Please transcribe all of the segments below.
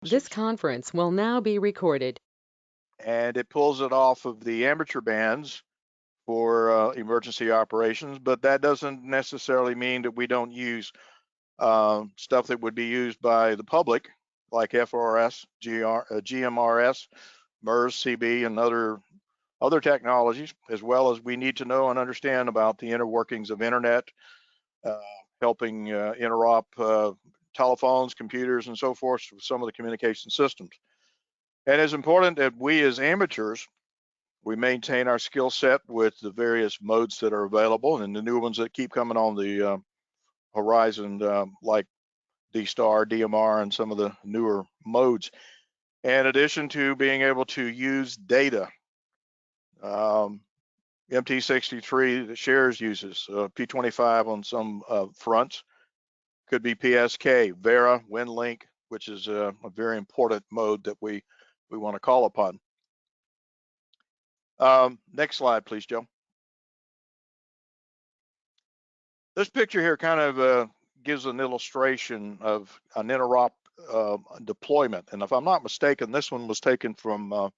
This conference will now be recorded. And it pulls it off of the amateur bands for emergency operations, but that doesn't necessarily mean that we don't use stuff that would be used by the public, like FRS, GMRS, MERS, CB, and other technologies, as well as we need to know and understand about the inner workings of internet, helping interop telephones, computers, and so forth with some of the communication systems. And it's important that we as amateurs, we maintain our skill set with the various modes that are available and the new ones that keep coming on the horizon, like D-Star, DMR, and some of the newer modes. In addition to being able to use data, MT63 that shares uses, P25 on some fronts, could be PSK, Vera, WinLink, which is a very important mode that we want to call upon. Next slide, please, Joe. This picture here kind of gives an illustration of an interop deployment. And if I'm not mistaken, this one was taken from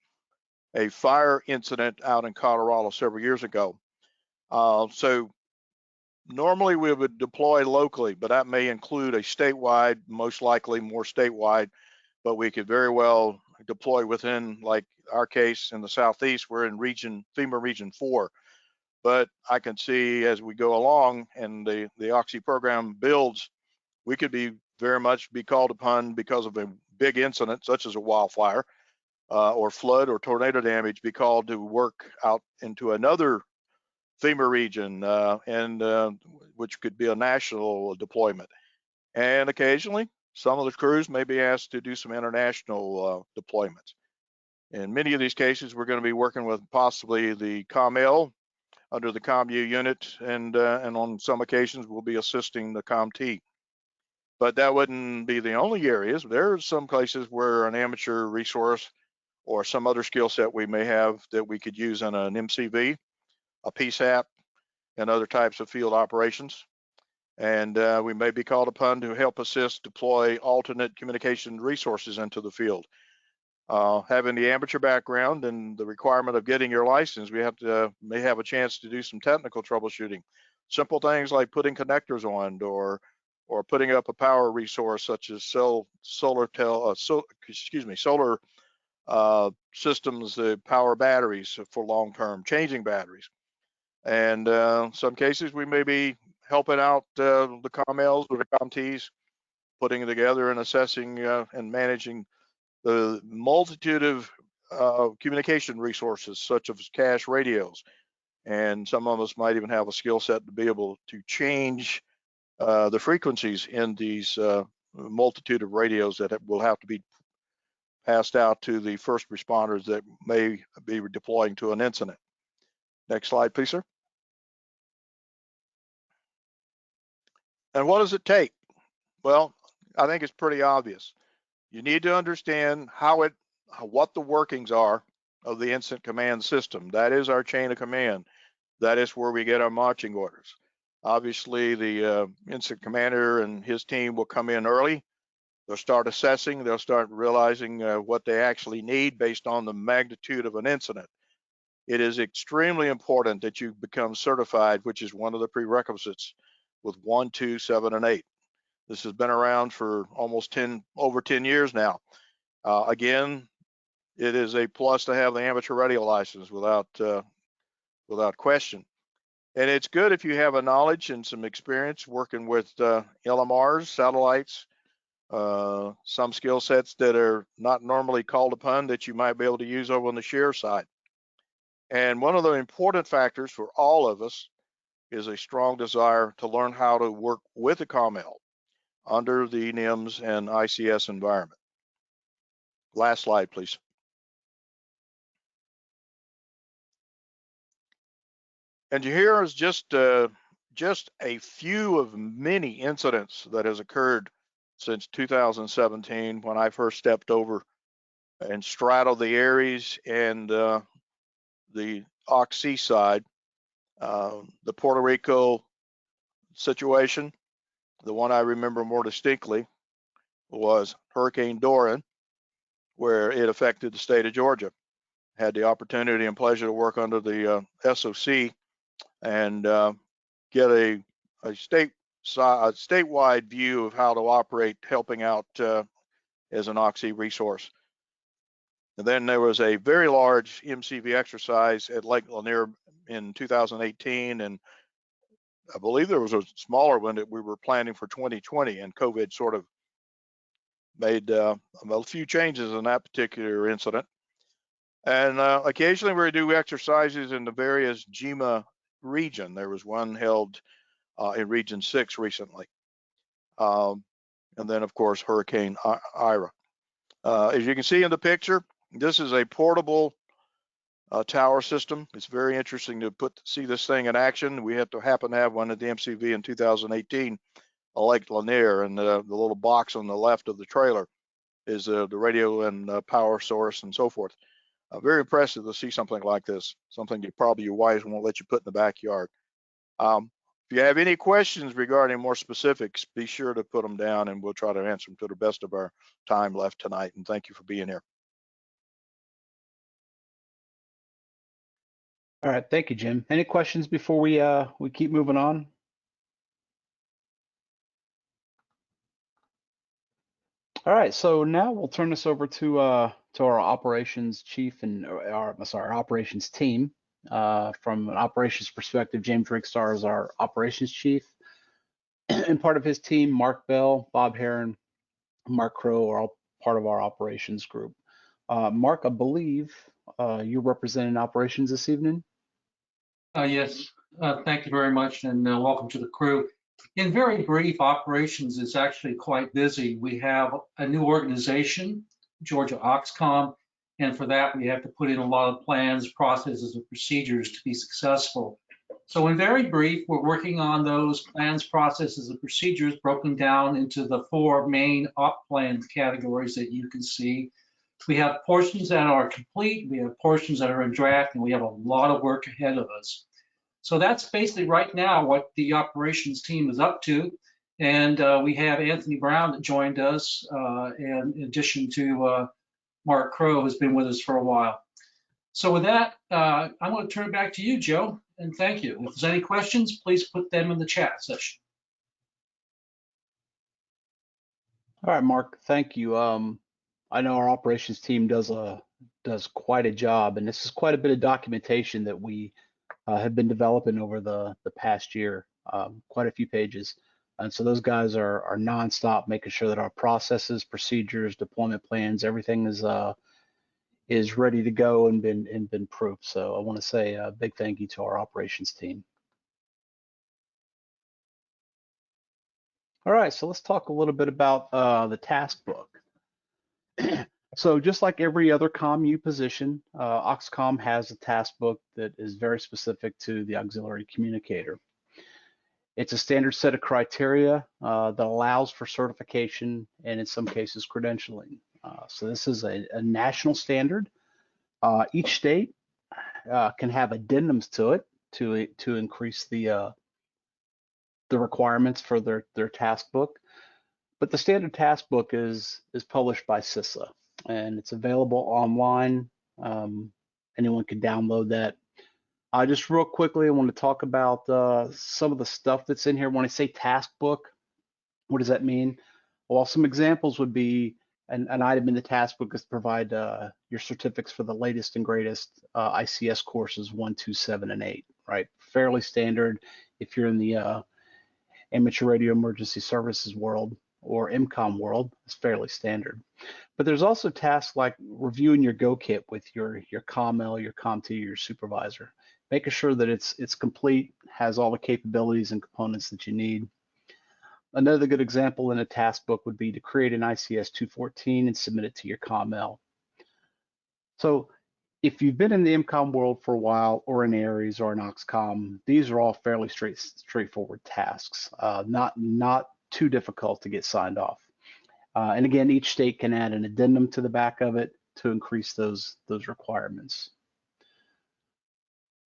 a fire incident out in Colorado several years ago. So normally we would deploy locally, but that may include a statewide, most likely more statewide, but we could very well deploy within, like our case in the Southeast, we're in FEMA Region 4. But I can see as we go along and the AUXC program builds, we could be very much be called upon because of a big incident, such as a wildfire or flood or tornado damage, be called to work out into another FEMA region, which could be a national deployment. And occasionally, some of the crews may be asked to do some international deployments. In many of these cases, we're going to be working with possibly the COML under the COMU unit, and on some occasions we'll be assisting the COMT. But that wouldn't be the only areas. There are some places where an amateur resource or some other skill set we may have that we could use in an MCV, a PSAP, and other types of field operations. And we may be called upon to help assist deploy alternate communication resources into the field. Having the amateur background and the requirement of getting your license, we may have a chance to do some technical troubleshooting. Simple things like putting connectors on, or putting up a power resource such as solar systems that power batteries for long-term, changing batteries. And some cases we may be helping out the COMLs or the COMTs, putting together and assessing and managing the multitude of communication resources, such as cache radios. And some of us might even have a skill set to be able to change the frequencies in these multitude of radios that will have to be passed out to the first responders that may be deploying to an incident. Next slide, please, sir. And what does it take? Well, I think it's pretty obvious. You need to understand what the workings are of the incident command system. That is our chain of command. That is where we get our marching orders. Obviously, the incident commander and his team will come in early. They'll start assessing. They'll start realizing what they actually need based on the magnitude of an incident. It is extremely important that you become certified, which is one of the prerequisites with 1, 2, 7, and 8. This has been around for almost over 10 years now. Again, it is a plus to have the amateur radio license without question. And it's good if you have a knowledge and some experience working with LMRs, satellites, some skill sets that are not normally called upon that you might be able to use over on the share side. And one of the important factors for all of us is a strong desire to learn how to work with a COML under the NIMS and ICS environment. Last slide, please. And here is just a few of many incidents that has occurred since 2017 when I first stepped over and straddled the Aries and the AUXC side. The Puerto Rico situation, the one I remember more distinctly was Hurricane Dorian, where it affected the state of Georgia. Had the opportunity and pleasure to work under the SOC and get a statewide view of how to operate, helping out as an AUXC resource. And then there was a very large MCV exercise at Lake Lanier in 2018, and I believe there was a smaller one that we were planning for 2020, and COVID sort of made a few changes in that particular incident. And occasionally we do exercises in the various GEMA region. There was one held in Region 6 recently. And then, of course, Hurricane Ira. As you can see in the picture, this is a portable tower system. It's very interesting to see this thing in action. We happen to have one at the MCV in 2018, Lake Lanier, and the little box on the left of the trailer is the radio and power source and so forth. Very impressive to see something like this, something that probably your wives won't let you put in the backyard. If you have any questions regarding more specifics, be sure to put them down and we'll try to answer them to the best of our time left tonight. And thank you for being here. All right, thank you, Jim. Any questions before we keep moving on? All right, so now we'll turn this over to our operations chief and our operations team. From an operations perspective, James Rigstar is our operations chief, and part of his team, Mark Bell, Bob Heron, Mark Crow are all part of our operations group. Mark, I believe you're representing operations this evening. Yes, thank you very much, and welcome to the crew. In very brief, operations is actually quite busy. We have a new organization, Georgia AUXCOMM, and for that we have to put in a lot of plans, processes, and procedures to be successful. So in very brief, we're working on those plans, processes, and procedures broken down into the 4 main op plan categories that you can see. We have portions that are complete, we have portions that are in draft, and we have a lot of work ahead of us. So that's basically right now what the operations team is up to. And we have Anthony Brown that joined us, and in addition to Mark Crow, who's been with us for a while. So with that, I'm going to turn it back to you, Joe, and thank you. If there's any questions, please put them in the chat session. All right, Mark, thank you. I know our operations team does quite a job, and this is quite a bit of documentation that we have been developing over the past year, quite a few pages. And so those guys are nonstop making sure that our processes, procedures, deployment plans, everything is ready to go and been proofed. So I want to say a big thank you to our operations team. All right, so let's talk a little bit about the task book. So just like every other COMMU position, OxComm has a task book that is very specific to the auxiliary communicator. It's a standard set of criteria that allows for certification and in some cases credentialing. So this is a national standard. Each state can have addendums to it to increase the requirements for their task book. But the standard task book is published by CISA, and it's available online. Anyone can download that. Just real quickly, I want to talk about some of the stuff that's in here. When I say task book, what does that mean? Well, some examples would be an item in the task book is to provide your certificates for the latest and greatest ICS courses 1, 2, 7, and 8, right? Fairly standard if you're in the amateur radio emergency services world or MCOM world, it's fairly standard. But there's also tasks like reviewing your Go kit with your COML, your COMT, your supervisor, making sure that it's complete, has all the capabilities and components that you need. Another good example in a task book would be to create an ICS 214 and submit it to your COML. So if you've been in the MCOM world for a while, or in ARES or in OxCom, these are all fairly straightforward tasks, not too difficult to get signed off. And again, each state can add an addendum to the back of it to increase those requirements.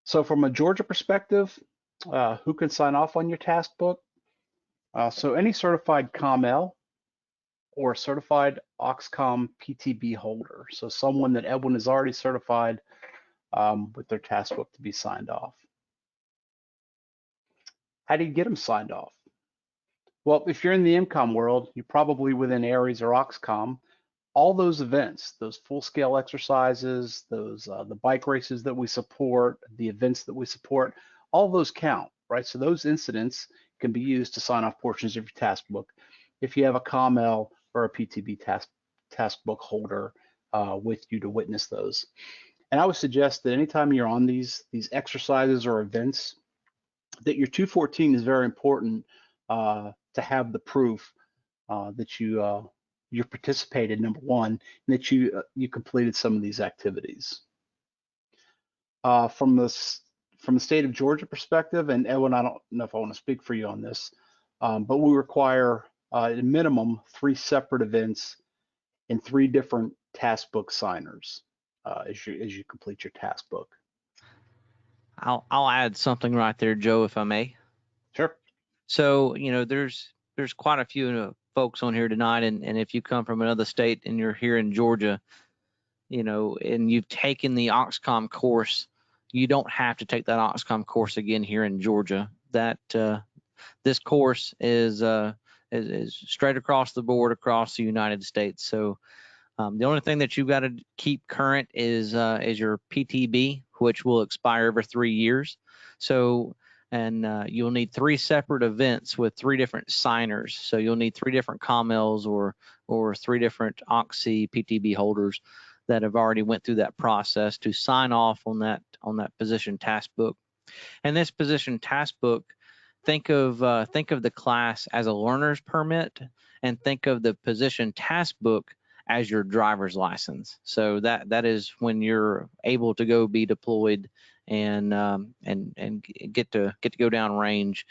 So from a Georgia perspective, who can sign off on your task book? So any certified COML or a certified OxCom PTB holder. So someone that Edwin is already certified with their task book to be signed off. How do you get them signed off? Well, if you're in the MCOM world, you're probably within ARES or OxCom. All those events, those full-scale exercises, those the bike races that we support, the events that we support, all those count, right? So those incidents can be used to sign off portions of your task book if you have a COML or a PTB task book holder with you to witness those. And I would suggest that anytime you're on these exercises or events, that your 214 is very important to have the proof that you participated, number one, and that you completed some of these activities. From the state of Georgia perspective, and Edwin, I don't know if I want to speak for you on this, but we require at a minimum 3 separate events and 3 different task book signers as you complete your task book. I'll add something right there, Joe, if I may. Sure. So, there's quite a few folks on here tonight, and if you come from another state and you're here in Georgia, and you've taken the AUXCOM course, you don't have to take that AUXCOM course again here in Georgia. That this course is straight across the board across the United States. So the only thing that you've got to keep current is your PTB, which will expire every 3 years. So, and you'll need 3 separate events with 3 different signers. So you'll need 3 different COMLs or 3 different AUXC PTB holders that have already went through that process to sign off on that position task book. And this position task book, think of the class as a learner's permit, and think of the position task book as your driver's license. So that is when you're able to go be deployed and get to go down range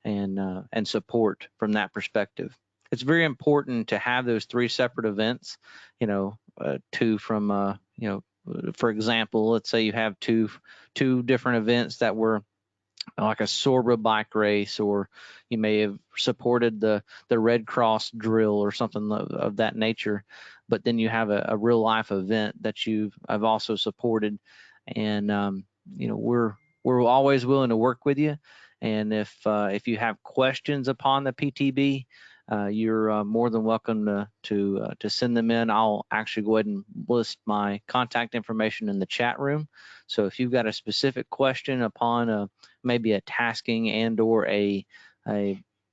and support from that perspective. It's very important to have those 3 separate events. For example, let's say you have two different events that were like a SORBA bike race, or you may have supported the Red Cross drill or something of that nature, but then you have a real life event that I've also supported, and we're always willing to work with you. And if you have questions upon the PTB, you're more than welcome to send them in. I'll actually go ahead and list my contact information in the chat room. So if you've got a specific question upon maybe a tasking and or a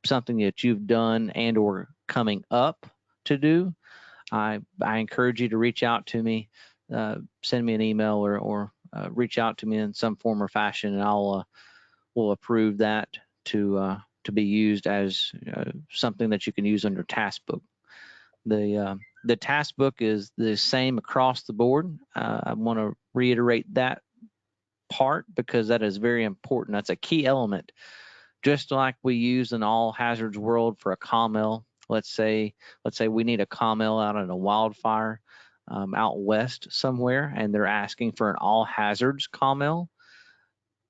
something that you've done and or coming up to do, I encourage you to reach out to me, send me an email or reach out to me in some form or fashion, and we'll approve that to be used as something that you can use on your task book. The task book is the same across the board. I want to reiterate that part because that is very important. That's a key element. Just like we use in all hazards world for a COML, let's say we need a COML out in a wildfire out west somewhere, and they're asking for an all hazards COML.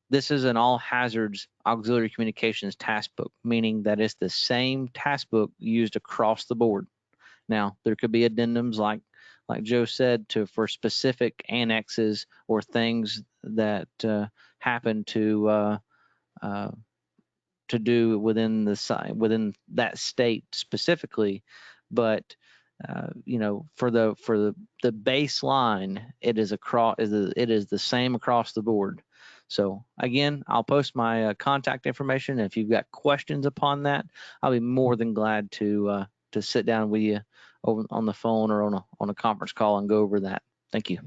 This is an all hazards auxiliary communications task book, meaning that it's the same task book used across the board. Now, there could be addendums like Joe said for specific annexes or things that happen to do within that state specifically, but for the baseline, it is the same across the board. So again, I'll post my contact information. If you've got questions upon that, I'll be more than glad to sit down with you over on the phone or on a conference call and go over that. Thank you.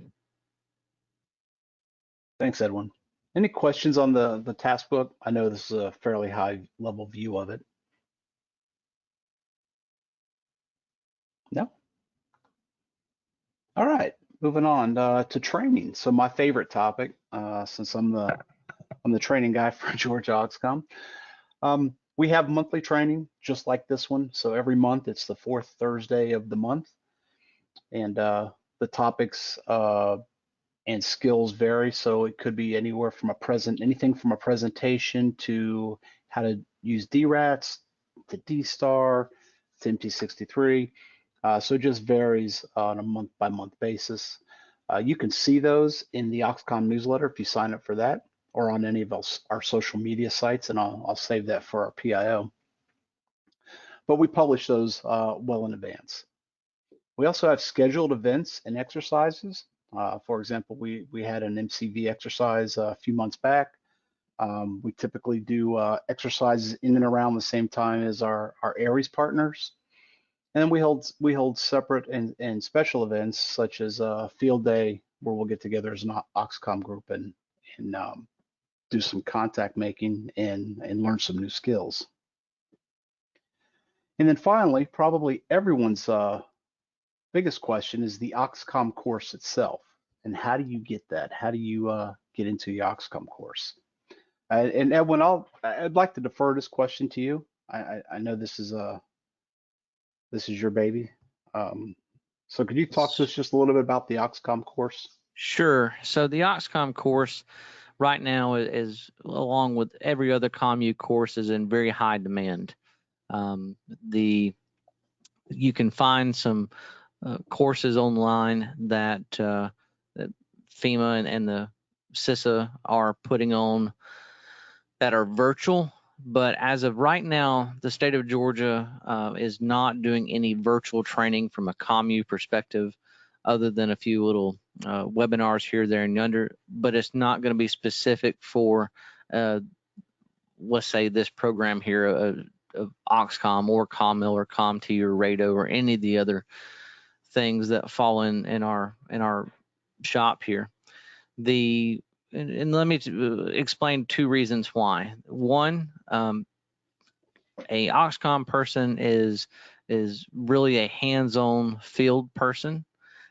Thanks, Edwin. Any questions on the task book? I know this is a fairly high level view of it. No? All right, moving on to training. So my favorite topic, since I'm the training guy for Georgia AUXCOMM. We have monthly training just like this one. So every month it's the 4th Thursday of the month, and the topics and skills vary. So it could be anywhere from anything from a presentation to how to use DRATs, to D-Star, to MT63. So it just varies on a month-by-month basis. You can see those in the OxCom newsletter if you sign up for that, or on any of our social media sites, and I'll save that for our PIO. But we publish those well in advance. We also have scheduled events and exercises. For example, we had an MCV exercise a few months back. We typically do exercises in and around the same time as our ARES partners. And then we hold separate and special events such as a field day where we'll get together as an OxCom group and do some contact making and learn some new skills. And then finally, probably everyone's biggest question is the OxCom course itself. And how do you get that? How do you get into the OxCom course? And Edwin, I'd like to defer this question to you. I know this is your baby. So could you talk to us just a little bit about the OxCom course? Sure. So the OxCom course right now is, along with every other CommU course, is in very high demand. You can find some courses online that FEMA and the CISA are putting on that are virtual, but as of right now, the state of Georgia is not doing any virtual training from a CommU perspective, other than a few little webinars here, there, and yonder, but it's not going to be specific for, let's say, this program here of OxCom or CommL or CommT or RADO or any of the other things that fall in our shop here. And let me explain two reasons why. One, a OxCom person is really a hands-on field person,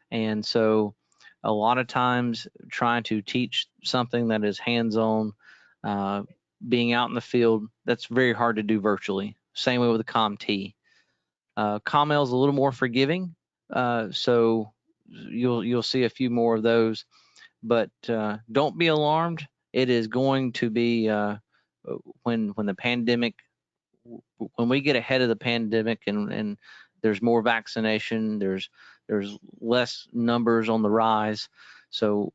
and so a lot of times trying to teach something that is hands-on, being out in the field, that's very hard to do virtually. Same way with the CommT. CommL is a little more forgiving, so you'll see a few more of those. But don't be alarmed. It is going to be when the pandemic, when we get ahead of the pandemic and there's more vaccination, there's less numbers on the rise. So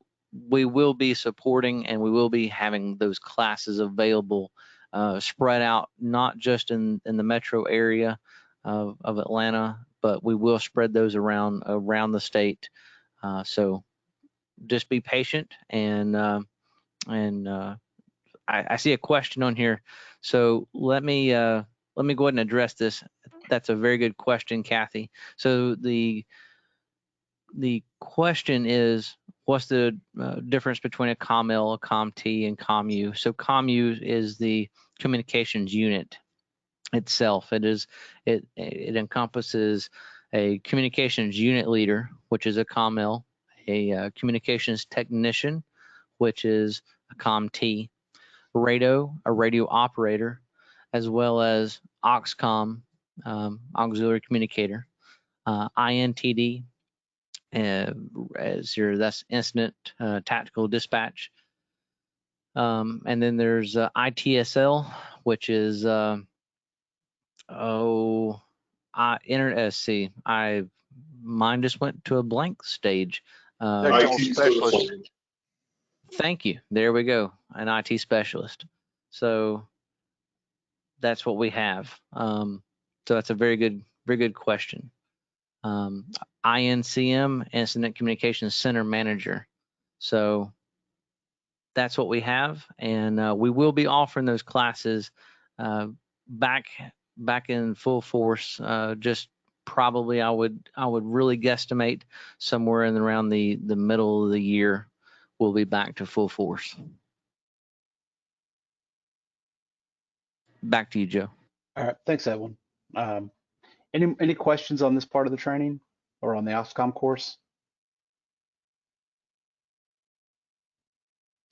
we will be supporting and we will be having those classes available, spread out, not just in the metro area of Atlanta, but we will spread those around the state. So just be patient, and I see a question on here, so let me go ahead and address this. That's a very good question, Kathy. So the question is, what's the difference between a CommL, a CommT, and CommU? So CommU is the communications unit itself. It encompasses a communications unit leader, which is a CommL, a communications technician, which is a CommT, RADO, a radio operator, as well as OxCom, auxiliary communicator, INTD, that's incident tactical dispatch, and then there's ITSL, which is mine just went to a blank stage. IT specialist. Thank you. There we go. An IT specialist. So that's what we have. So that's a very good question. INCM, Incident Communications Center Manager. So that's what we have, and we will be offering those classes back in full force. Just probably I would really guesstimate somewhere in around the middle of the year we'll be back to full force. Back to you, Joe. All right, thanks, Edwin. Any questions on this part of the training or on the OxCom course?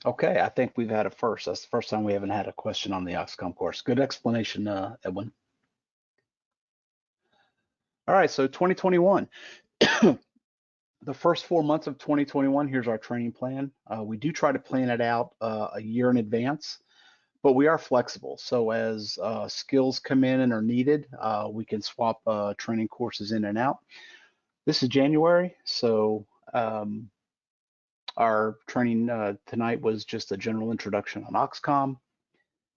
Okay, I think we've had a first. That's the first time we haven't had a question on the OxCom course. Good explanation, Edwin. All right, so 2021. The first 4 months of 2021, here's our training plan. We do try to plan it out a year in advance, but we are flexible. So as skills come in and are needed, we can swap training courses in and out. This is January, so our training tonight was just a general introduction on OxCom.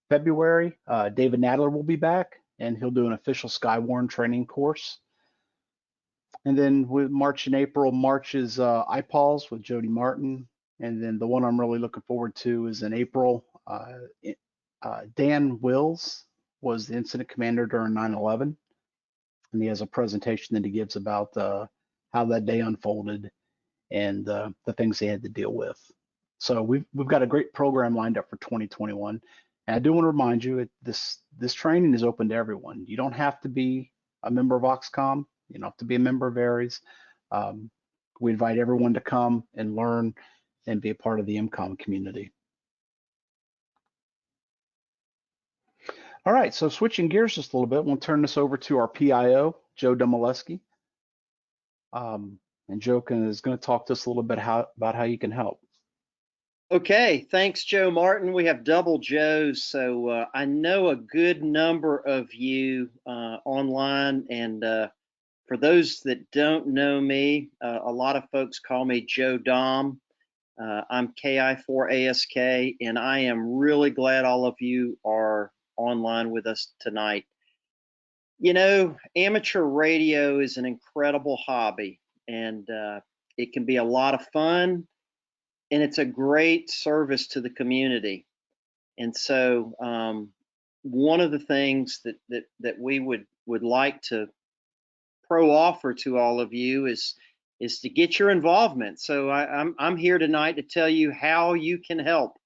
February, David Nadler will be back, and he'll do an official Skywarn training course. And then with March and April, March is IPALS with Jody Martin. And then the one I'm really looking forward to is in April. Dan Wills was the incident commander during 9/11. And he has a presentation that he gives about how that day unfolded and the things they had to deal with. So we've got a great program lined up for 2021. And I do want to remind you, this training is open to everyone. You don't have to be a member of OxCom. You don't have to be a member of ARES. We invite everyone to come and learn and be a part of the MCOM community. All right, so switching gears just a little bit, we'll turn this over to our PIO, Joe Domoleski. And Joe is going to talk to us a little bit about how you can help. Okay, thanks, Joe Martin. We have double Joes, so I know a good number of you online, and for those that don't know me, a lot of folks call me Joe Dom. I'm KI4ASK, and I am really glad all of you are online with us tonight. You know, amateur radio is an incredible hobby, and it can be a lot of fun, and it's a great service to the community. And so one of the things that we would like to offer to all of you is to get your involvement. So I'm here tonight to tell you how you can help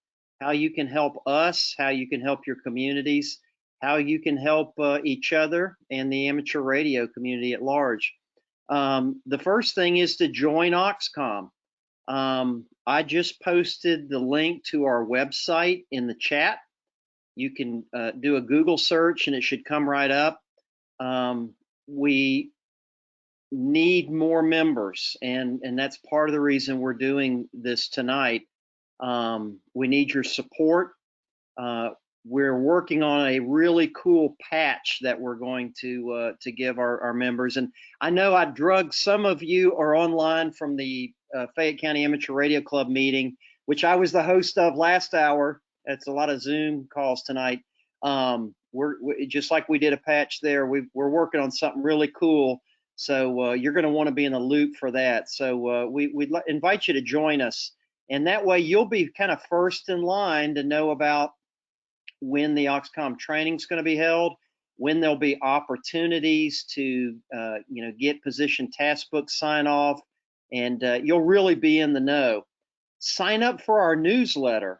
us, how you can help your communities, how you can help each other and the amateur radio community at large. The first thing is to join OxCom. I just posted the link to our website in the chat. You can do a Google search and it should come right up. We need more members, and that's part of the reason we're doing this tonight. We need your support. We're working on a really cool patch that we're going to give our members. And I know I drugged some of you are online from the Fayette County Amateur Radio Club meeting, which I was the host of last hour. It's a lot of Zoom calls tonight. We're just like we did a patch there. We're working on something really cool. So you're going to want to be in the loop for that. So we'd invite you to join us. And that way you'll be kind of first in line to know about when the AUXCOMM training is going to be held, when there'll be opportunities to get position task book sign off, and you'll really be in the know. Sign up for our newsletter.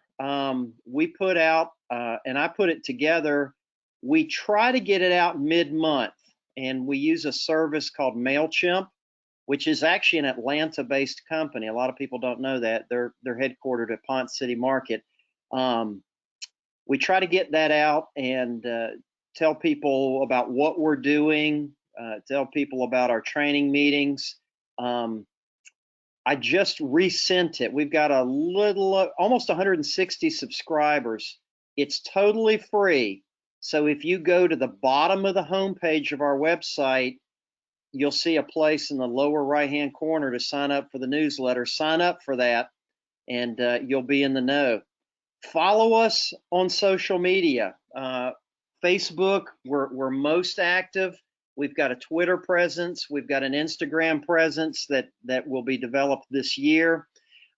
We put out, and I put it together, we try to get it out mid-month, and we use a service called MailChimp, which is actually an Atlanta-based company. A lot of people don't know that. They're headquartered at Ponce City Market. We try to get that out and tell people about what we're doing, tell people about our training meetings. I just resent it. We've got almost 160 subscribers. It's totally free. So if you go to the bottom of the homepage of our website, you'll see a place in the lower right-hand corner to sign up for the newsletter. Sign up for that, and you'll be in the know. Follow us on social media. Facebook, we're most active. We've got a Twitter presence. We've got an Instagram presence that will be developed this year.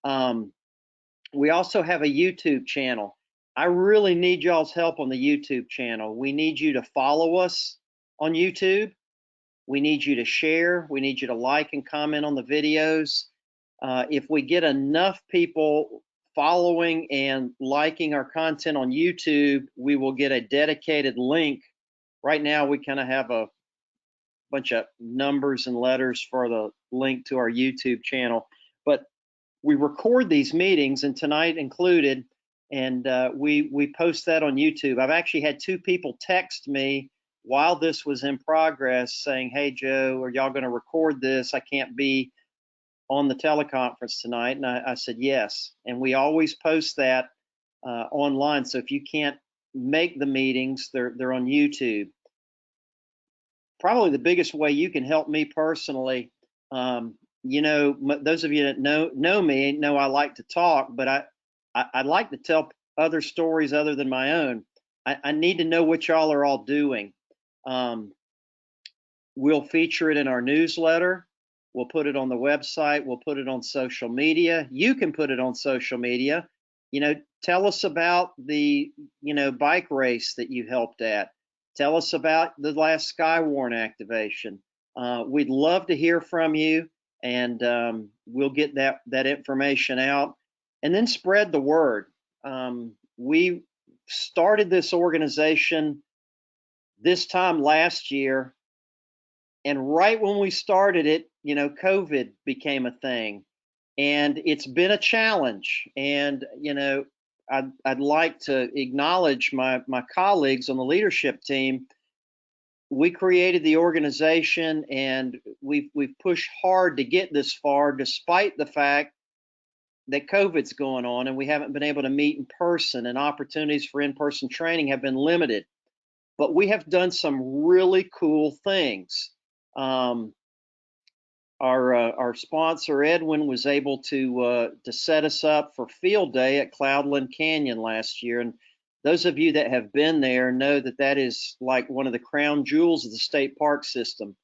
We also have a YouTube channel. I really need y'all's help on the YouTube channel. We need you to follow us on YouTube. We need you to share. We need you to like and comment on the videos. If we get enough people following and liking our content on YouTube, we will get a dedicated link. Right now, we kind of have a bunch of numbers and letters for the link to our YouTube channel, but we record these meetings, and tonight included, and we post that on YouTube. I've actually had 2 people text me while this was in progress saying, "Hey Joe, are y'all going to record this? I can't be on the teleconference tonight." And I said yes, and we always post that online. So if you can't make the meetings, they're on YouTube. Probably the biggest way you can help me personally You know, those of you that know me know I like to talk, but I'd like to tell other stories other than my own. I need to know what y'all are all doing. We'll feature it in our newsletter. We'll put it on the website. We'll put it on social media. You can put it on social media. You know, tell us about the, bike race that you helped at. Tell us about the last Skywarn activation. We'd love to hear from you, and we'll get that information out, and then spread the word. We started this organization this time last year, and right when we started it, COVID became a thing, and it's been a challenge. And I'd like to acknowledge my colleagues on the leadership team. We created the organization, and we've pushed hard to get this far, despite the fact that COVID's going on and we haven't been able to meet in person, and opportunities for in-person training have been limited. But we have done some really cool things. Our sponsor Edwin was able to set us up for field day at Cloudland Canyon last year, and those of you that have been there know that that is like one of the crown jewels of the state park system.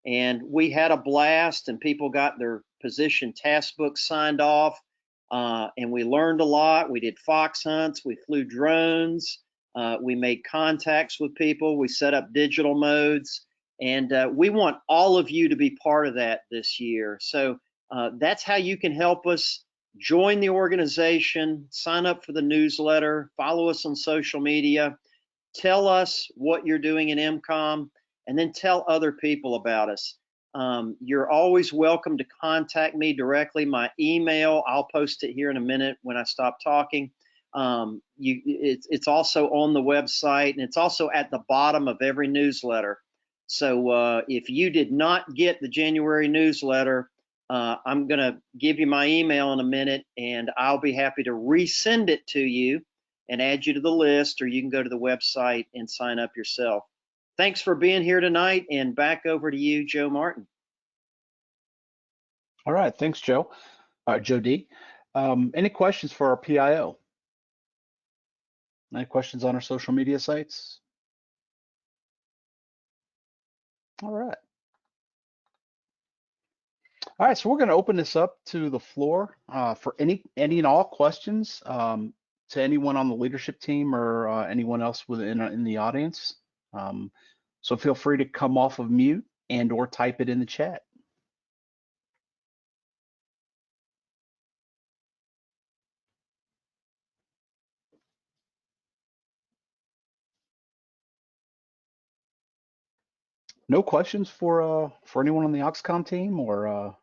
And we had a blast, and people got their position task books signed off, and we learned a lot. We did fox hunts, we flew drones, we made contacts with people, we set up digital modes. And we want all of you to be part of that this year. So that's how you can help us. Join the organization, sign up for the newsletter, follow us on social media, tell us what you're doing in MCOM, and then tell other people about us. You're always welcome to contact me directly. My email, I'll post it here in a minute when I stop talking. It's also on the website, and it's also at the bottom of every newsletter. So if you did not get the January newsletter, I'm going to give you my email in a minute, and I'll be happy to resend it to you and add you to the list, or you can go to the website and sign up yourself. Thanks for being here tonight, and back over to you, Joe Martin. All right, thanks, Joe. Joe D. Any questions for our PIO? Any questions on our social media sites? All right. All right, so we're going to open this up to the floor for any and all questions to anyone on the leadership team or anyone else in the audience. So feel free to come off of mute and or type it in the chat. No questions for anyone on the OxCom team or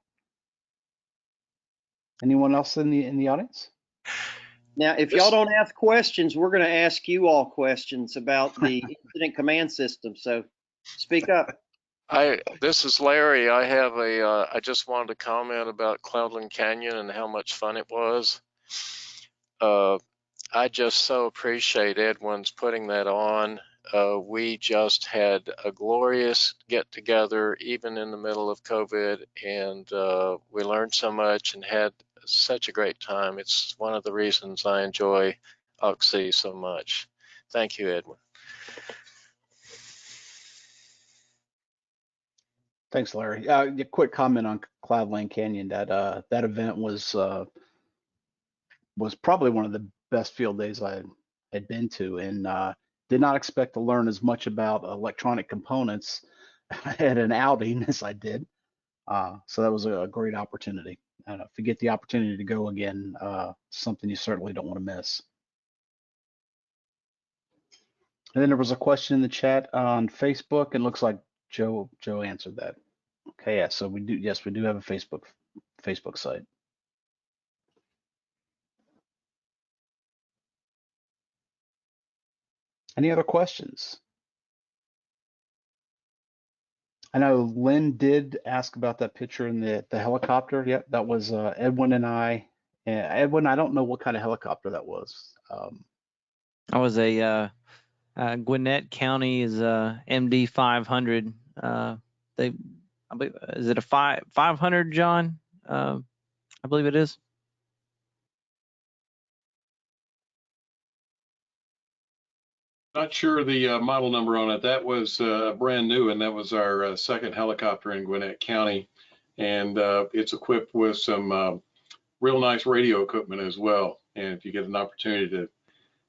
anyone else in the audience? Now, if y'all don't ask questions, we're going to ask you all questions about the incident command system. So speak up. This is Larry. I just wanted to comment about Cloudland Canyon and how much fun it was. I just so appreciate Edwin's putting that on. We just had a glorious get together, even in the middle of COVID, and we learned so much and had such a great time. It's one of the reasons I enjoy AUXC so much. Thank you, Edwin. Thanks, Larry. A quick comment on Cloudland Canyon. That event was probably one of the best field days I had been to, and did not expect to learn as much about electronic components at an outing as I did. So that was a great opportunity. If you get the opportunity to go again, something you certainly don't want to miss. And then there was a question in the chat on Facebook, and it looks like Joe answered that. Okay, yeah, so we do have a Facebook site. Any other questions? I know Lynn did ask about that picture in the helicopter. Yep, that was Edwin and I. Edwin, I don't know what kind of helicopter that was. I was a Gwinnett County's MD 500. I believe, is it a 500, John? I believe it is. Not sure the model number on it. That was brand new, and that was our second helicopter in Gwinnett County. And it's equipped with some real nice radio equipment as well. And if you get an opportunity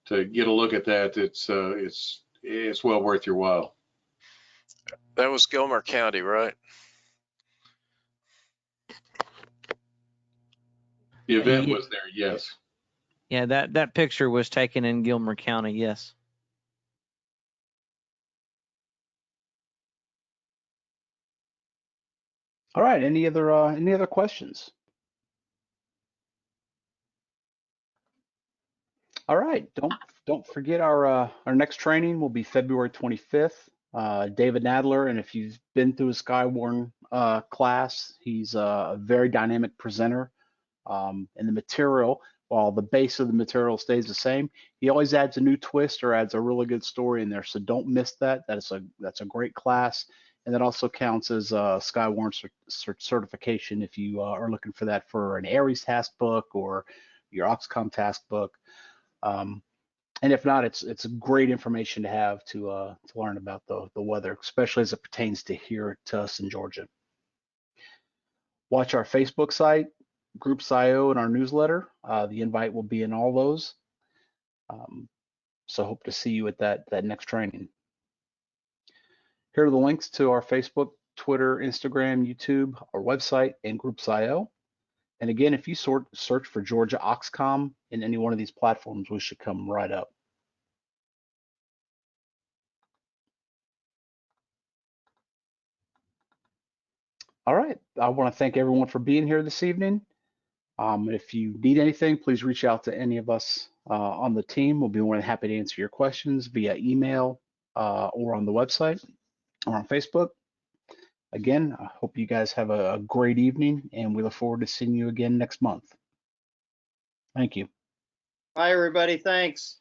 to get a look at that, it's well worth your while. That was Gilmer County, right? The event was there, yes. Yeah, that picture was taken in Gilmer County, yes. All right, any other questions? All right, don't forget our next training will be February 25th. David Nadler, and if you've been through a Skywarn class, he's a very dynamic presenter. And the material, while the base of the material stays the same, he always adds a new twist or adds a really good story in there. So don't miss that. That's a great class, and that also counts as Skywarn certification if you are looking for that for an Aries task book or your OxCom task book. And if not, it's great information to have to learn about the weather, especially as it pertains to us in Georgia. Watch our Facebook site, Groups.io, and our newsletter. The invite will be in all those. So hope to see you at that next training. Here are the links to our Facebook, Twitter, Instagram, YouTube, our website, and Groups.io. And again, if you search for Georgia AUXCOMM in any one of these platforms, we should come right up. All right, I want to thank everyone for being here this evening. If you need anything, please reach out to any of us on the team. We'll be more than happy to answer your questions via email or on the website or on Facebook. Again, I hope you guys have a great evening, and we look forward to seeing you again next month. Thank you. Bye, everybody. Thanks.